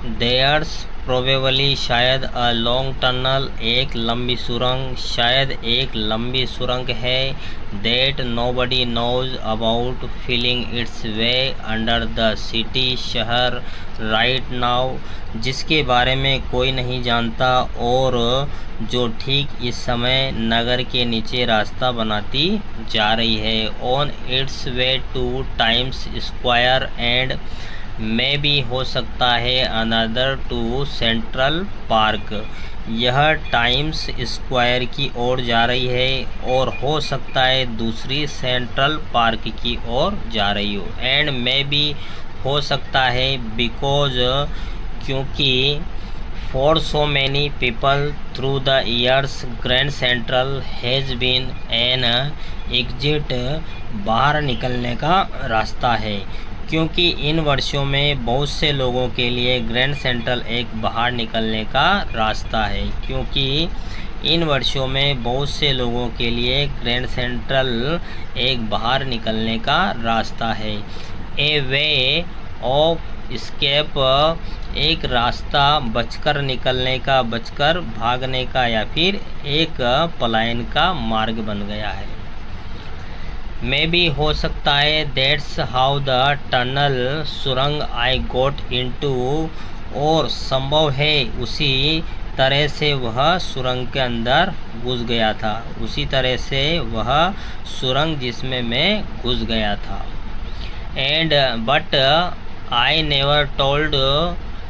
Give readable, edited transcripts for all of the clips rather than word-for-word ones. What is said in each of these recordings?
Theirs probably शायद a long tunnel, एक लंबी सुरंग, शायद एक लंबी सुरंग है। That nobody knows about, feeling it's way under the city, शहर राइट नाउ, जिसके बारे में कोई नहीं जानता और जो ठीक इस समय नगर के नीचे रास्ता बनाती जा रही है। On it's way two times square and में भी हो सकता है अनदर टू सेंट्रल पार्क, यह टाइम्स स्क्वायर की ओर जा रही है और हो सकता है दूसरी सेंट्रल पार्क की ओर जा रही हो। एंड में भी हो सकता है बिकॉज, क्योंकि for so many people through the years Grand Central has been an exit, बाहर निकलने का रास्ता है, क्योंकि इन वर्षों में बहुत से लोगों के लिए ग्रैंड सेंट्रल एक बाहर निकलने का रास्ता है, क्योंकि इन वर्षों में बहुत से लोगों के लिए ग्रैंड सेंट्रल एक बाहर निकलने का रास्ता है। ए वे ऑफ स्केप, एक रास्ता बचकर निकलने का, बचकर भागने का, या फिर एक पलायन का मार्ग बन गया है। में भी हो सकता है दैट्स हाउ द टनल, सुरंग आई गोट इनटू, और संभव है उसी तरह से वह सुरंग के अंदर घुस गया था, उसी तरह से वह सुरंग जिसमें मैं घुस गया था। And but I never told,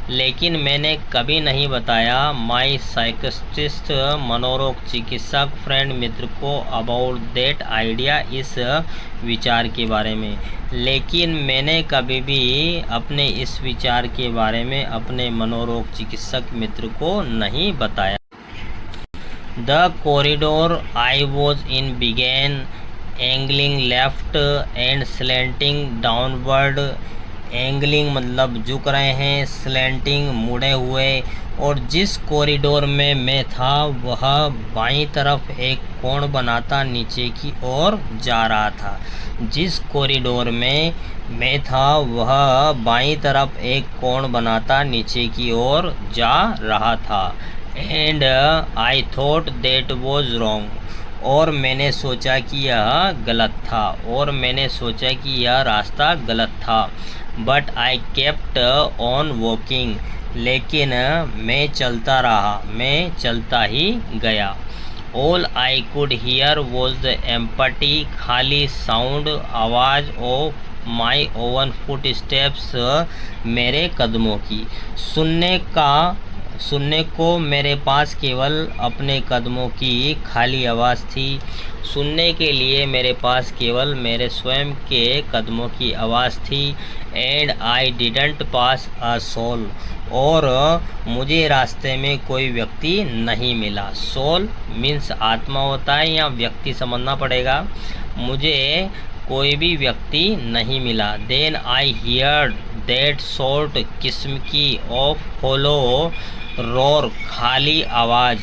लेकिन मैंने कभी नहीं बताया माई साइकियाट्रिस्ट, मनोरोग चिकित्सक फ्रेंड मित्र को अबाउट दैट आइडिया, इस विचार के बारे में, लेकिन मैंने कभी भी अपने इस विचार के बारे में अपने मनोरोग चिकित्सक मित्र को नहीं बताया। The corridor I was in began angling left and slanting downward, angling मतलब झुक रहे हैं, स्लैंटिंग मुड़े हुए, और जिस कॉरिडोर में मैं था वह बाईं तरफ एक कोण बनाता नीचे की ओर जा रहा था। जिस कॉरिडोर में मैं था वह बाईं तरफ एक कोण बनाता नीचे की ओर जा रहा था। And I thought that was wrong, और मैंने सोचा कि यह गलत था, और मैंने सोचा कि यह रास्ता गलत था। But I kept on walking, लेकिन मैं चलता रहा, मैं चलता ही गया। All I could hear was the empty, खाली साउंड, आवाज़ of my oven foot steps, मेरे कदमों की। सुनने को मेरे पास केवल अपने कदमों की खाली आवाज़ थी, सुनने के लिए मेरे पास केवल मेरे स्वयं के कदमों की आवाज़ थी। And I didn't pass a soul, और मुझे रास्ते में कोई व्यक्ति नहीं मिला। सोल मीन्स आत्मा होता है, या व्यक्ति समझना पड़ेगा। मुझे कोई भी व्यक्ति नहीं मिला। Then I heard that sort, किस्म की, ऑफ होलो रोर, खाली आवाज़,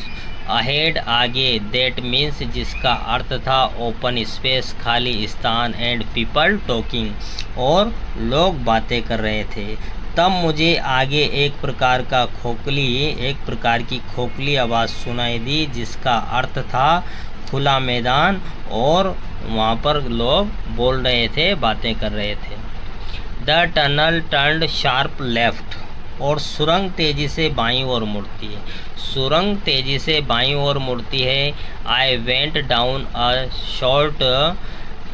अहेड आगे, दैट मीन्स जिसका अर्थ था ओपन स्पेस, खाली स्थान, एंड पीपल टॉकिंग, और लोग बातें कर रहे थे। तब मुझे आगे एक प्रकार की खोखली आवाज़ सुनाई दी, जिसका अर्थ था खुला मैदान, और वहाँ पर लोग बोल रहे थे, बातें कर रहे थे। The tunnel turned sharp left, और सुरंग तेज़ी से बाईं ओर मुड़ती है, सुरंग तेज़ी से बाईं ओर मुड़ती है। I went down a short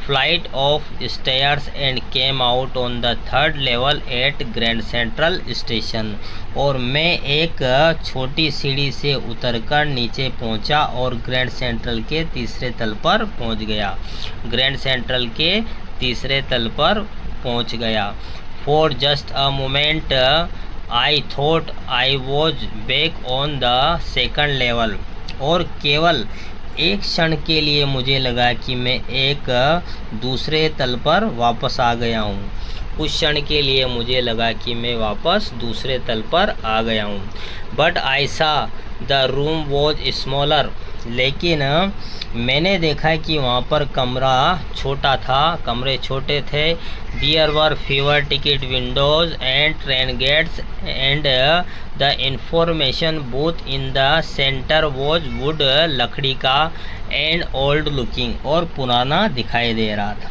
flight of stairs and came out on the third level at Grand Central station, और मैं एक छोटी सीढ़ी से उतरकर नीचे पहुंचा और ग्रैंड सेंट्रल के तीसरे तल पर पहुंच गया, ग्रैंड सेंट्रल के तीसरे तल पर पहुंच गया। For just a moment I thought I was back on the second level, और केवल एक क्षण के लिए मुझे लगा कि मैं एक दूसरे तल पर वापस आ गया हूँ। कुछ क्षण के लिए मुझे लगा कि मैं वापस दूसरे तल पर आ गया हूँ। बट आई सा द रूम वॉज स्मॉलर, लेकिन मैंने देखा कि वहाँ पर कमरे छोटे थे। There were fewer ticket windows and train gates, and the information booth in the center was wood लकड़ी का and old looking, और पुराना दिखाई दे रहा था।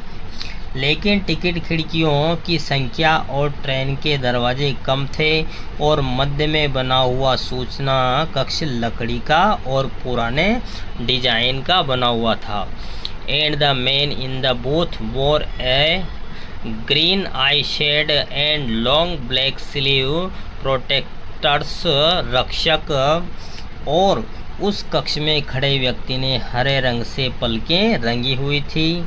लेकिन टिकट खिड़कियों की संख्या और ट्रेन के दरवाजे कम थे, और मध्य में बना हुआ सूचना कक्ष लकड़ी का और पुराने डिजाइन का बना हुआ था। And the man in the booth wore a green eye shade and long black sleeve protectors रक्षक, और उस कक्ष में खड़े व्यक्ति ने हरे रंग से पलकें रंगी हुई थी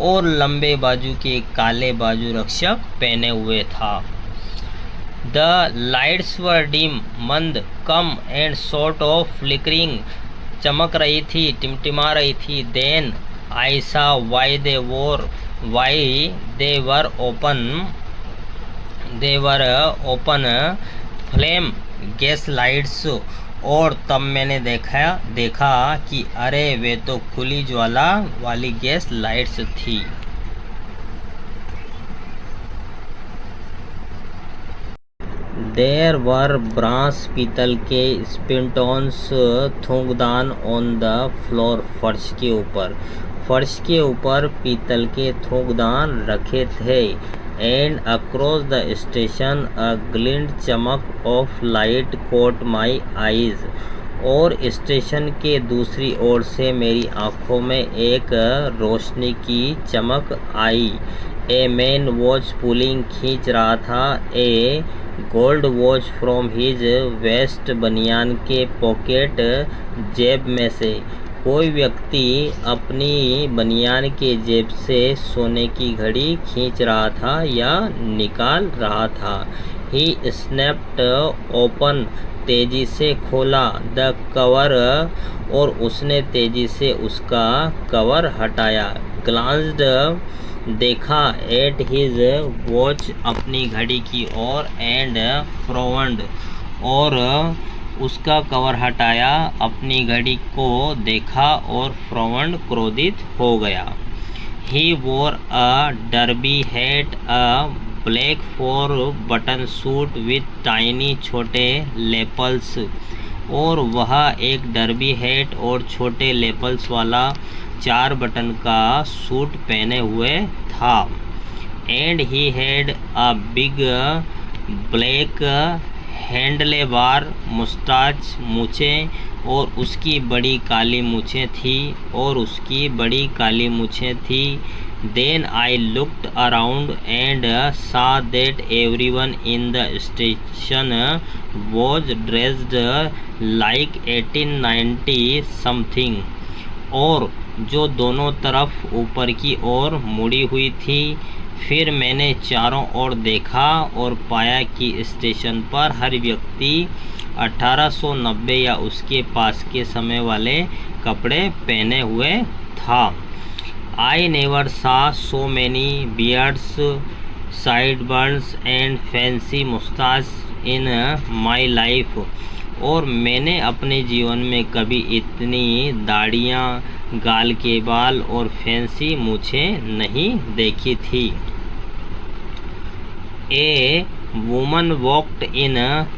और लंबे बाजू के काले बाजू रक्षक पहने हुए था। द लाइट्स वर डिम, मंद, come and sort of flickering, चमक रही थी, टिमटिमा रही थी। देन आई सा why they were open flame gas lights, और तब मैंने देखा कि अरे वे तो खुली ज्वाला वाली गैस लाइट्स थी। देयर वर ब्रास, पीतल के स्पिंटॉन्स, थूकदान ऑन द फ्लोर, फर्श के ऊपर पीतल के थूकदान रखे थे। And across the station a glint, चमक of light caught my eyes, और स्टेशन के दूसरी ओर से मेरी आँखों में एक रोशनी की चमक आई। ए मैन वॉच पुलिंग, खींच रहा था, a gold watch from his vest, बनियान के पॉकेट जेब में से। कोई व्यक्ति अपनी बनियान के जेब से सोने की घड़ी खींच रहा था या निकाल रहा था। ही स्नैप्ड ओपन, तेजी से खोला, द कवर, और उसने तेजी से उसका कवर हटाया। ग्लांस्ड, देखा, एट हिज वॉच, अपनी घड़ी की ओर, एंड फ्रोवंड, और उसका कवर हटाया, अपनी घड़ी को देखा, और फ्रोवंड क्रोधित हो गया। He wore a derby hat, a black 4 button suit with tiny, छोटे लेपल्स, और वह एक डर्बी हैट और छोटे लेपल्स वाला 4 बटन का सूट पहने हुए था। And he had a big black handlebar mustache, मूछें, और उसकी बड़ी काली मूछें थी। Then I looked around and saw that everyone in the station was dressed like 1890 something, और जो दोनों तरफ ऊपर की ओर मुड़ी हुई थी। फिर मैंने चारों ओर देखा और पाया कि स्टेशन पर हर व्यक्ति 1890 या उसके पास के समय वाले कपड़े पहने हुए था। I never saw so many beards, sideburns and fancy mustache in my life, और मैंने अपने जीवन में कभी इतनी दाढ़ियाँ, गाल के बाल और फैंसी मूछें नहीं देखी थी। A woman walked in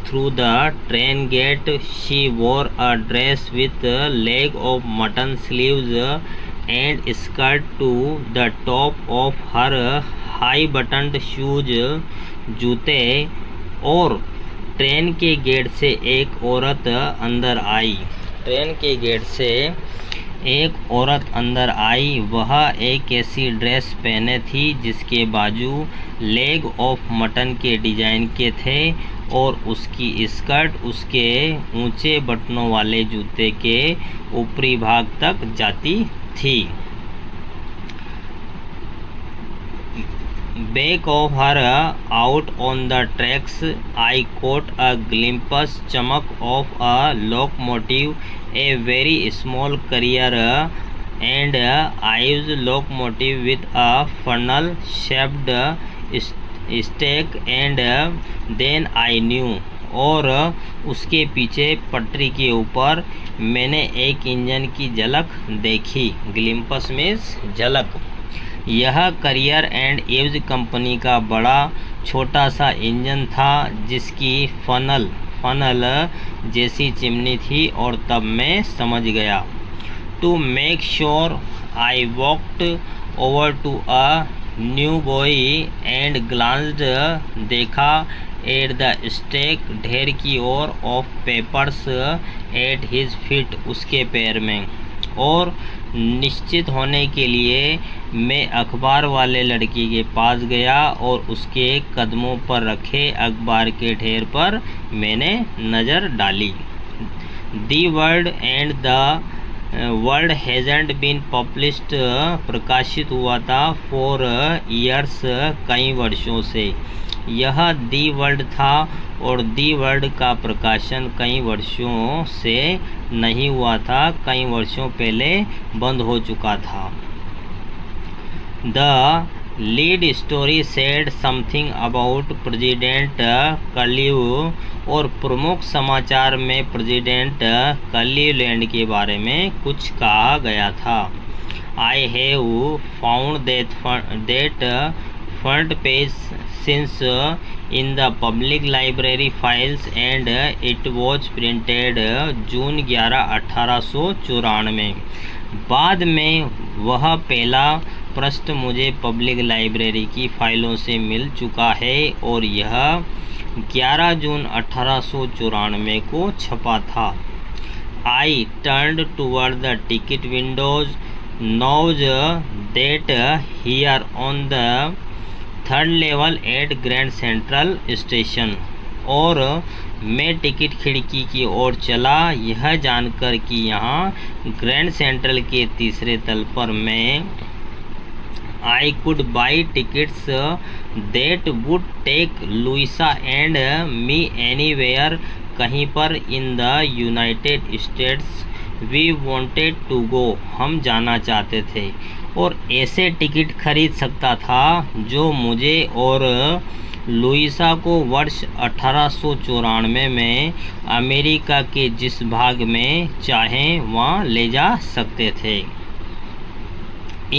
through the train gate. She wore a dress with leg of mutton sleeves and skirt to the top of her high-buttoned shoes, जूते, और ट्रेन के गेट से एक औरत अंदर आई। वह एक ऐसी ड्रेस पहने थी जिसके बाजू लेग ऑफ मटन के डिजाइन के थे, और उसकी स्कर्ट उसके ऊंचे बटनों वाले जूते के ऊपरी भाग तक जाती थी। Back of her, out on the tracks, I caught a glimpse, चमक of a locomotive, a very small carrier and ives locomotive with a funnel-shaped stake, and then I knew, और उसके पीछे पटरी के ऊपर मैंने एक इंजन की झलक देखी। ग्लिम्पस मीन्स झलक। यह करियर एंड एव्स कंपनी का बड़ा छोटा सा इंजन था जिसकी फनल जैसी चिमनी थी और तब मैं समझ गया। To make sure I walked over to a new boy and glanced, देखा एट द स्टेक, ढेर की ओर, of papers at his feet, उसके पैर में, और निश्चित होने के लिए मैं अखबार वाले लड़के के पास गया और उसके कदमों पर रखे अखबार के ढेर पर मैंने नज़र डाली। The world and the world hasn't been published, प्रकाशित हुआ था फॉर ईयर्स, कई वर्षों से। यह दी वर्ल्ड था और दी वर्ल्ड का प्रकाशन कई वर्षों से नहीं हुआ था, कई वर्षों पहले बंद हो चुका था। The lead story said something about president Cleve, और प्रमुख समाचार में प्रेसिडेंट कलीवलैंड के बारे में कुछ कहा गया था। I have found that front page since in the public library files and it was printed June 11, 1894। बाद में वह पहला पृष्ठ मुझे पब्लिक लाइब्रेरी की फाइलों से मिल चुका है और यह 11 जून 1894 को छपा था। I turned toward the ticket windows, knows that here on the third level at Grand Central station, और मैं टिकट खिड़की की ओर चला, यह जानकर कि यहाँ ग्रैंड सेंट्रल के तीसरे तल पर मैं I could buy tickets that would take Louisa and me anywhere, कहीं पर in the United States we wanted to go, हम जाना चाहते थे, और ऐसे टिकट खरीद सकता था जो मुझे और लुइसा को वर्ष 1894 में अमेरिका के जिस भाग में चाहें वहाँ ले जा सकते थे।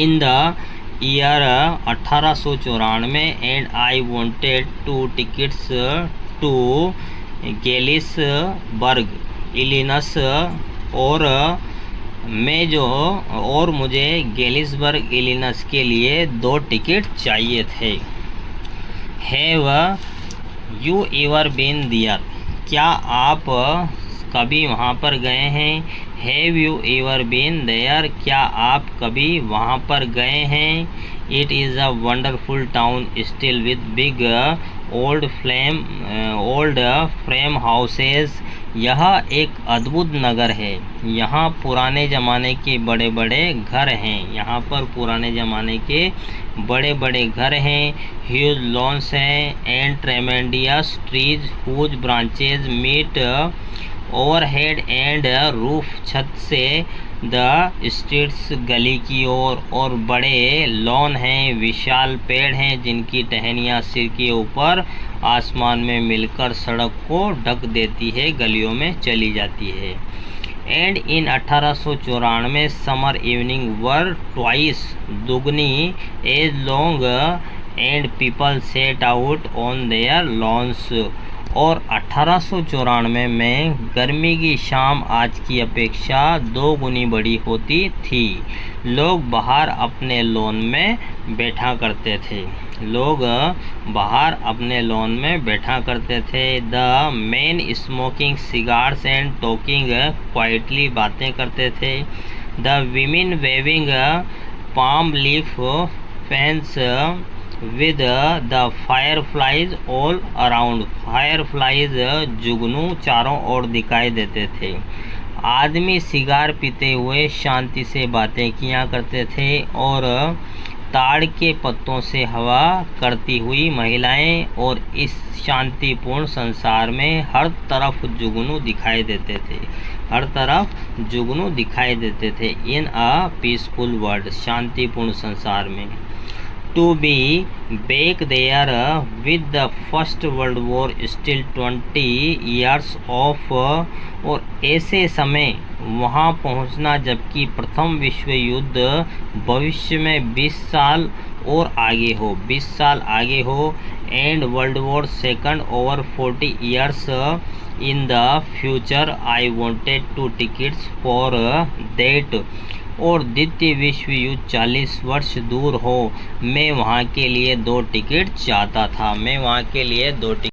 In the year 1894 and I wanted 2 tickets to Galesburg, Illinois, और मुझे गेलिसबर्ग, इलिनॉस के लिए 2 टिकट चाहिए थे। Have you ever been there, क्या आप कभी वहाँ पर गए हैं? Have you ever been there, क्या आप कभी वहाँ पर गए हैं? It is a wonderful town still with big old frame houses, यह एक अद्भुत नगर है, यहाँ पुराने ज़माने के बड़े बड़े घर हैं, यहाँ पर पुराने ज़माने के बड़े बड़े घर हैं। ह्यूज लॉन्स हैं and tremendous trees whose branches meet overhead and roof, छत से द स्ट्रीट्स, गली की ओर, और बड़े लॉन हैं, विशाल पेड़ हैं जिनकी टहनियाँ सिर के ऊपर आसमान में मिलकर सड़क को ढक देती है, गलियों में चली जाती है। And in 1894 summer evening were twice, दुगनी as long and people sat out on their lawns, और 1894 में गर्मी की शाम आज की अपेक्षा 2 गुनी बड़ी होती थी। लोग बाहर अपने लॉन में बैठा करते थे, the men smoking cigars and talking quietly, बातें करते थे। The women waving palm leaf fans with the fireflies all around, fireflies जुगनू चारों ओर दिखाई देते थे। आदमी सिगार पीते हुए शांति से बातें किया करते थे और ताड़ के पत्तों से हवा करती हुई महिलाएं, और इस शांतिपूर्ण संसार में हर तरफ जुगनू दिखाई देते थे, इन अ पीसफुल वर्ल्ड, शांतिपूर्ण संसार में। to be back there with the first world war still 20 years off, और ऐसे समय वहाँ पहुँचना जबकि प्रथम विश्व युद्ध भविष्य में 20 साल और आगे हो, 20 साल आगे हो, and world war second over 40 years in the future, I wanted 2 tickets for that, और द्वितीय विश्व युद्ध 40 वर्ष दूर हो, मैं वहाँ के लिए 2 टिकट चाहता था, मैं वहाँ के लिए 2 टिकट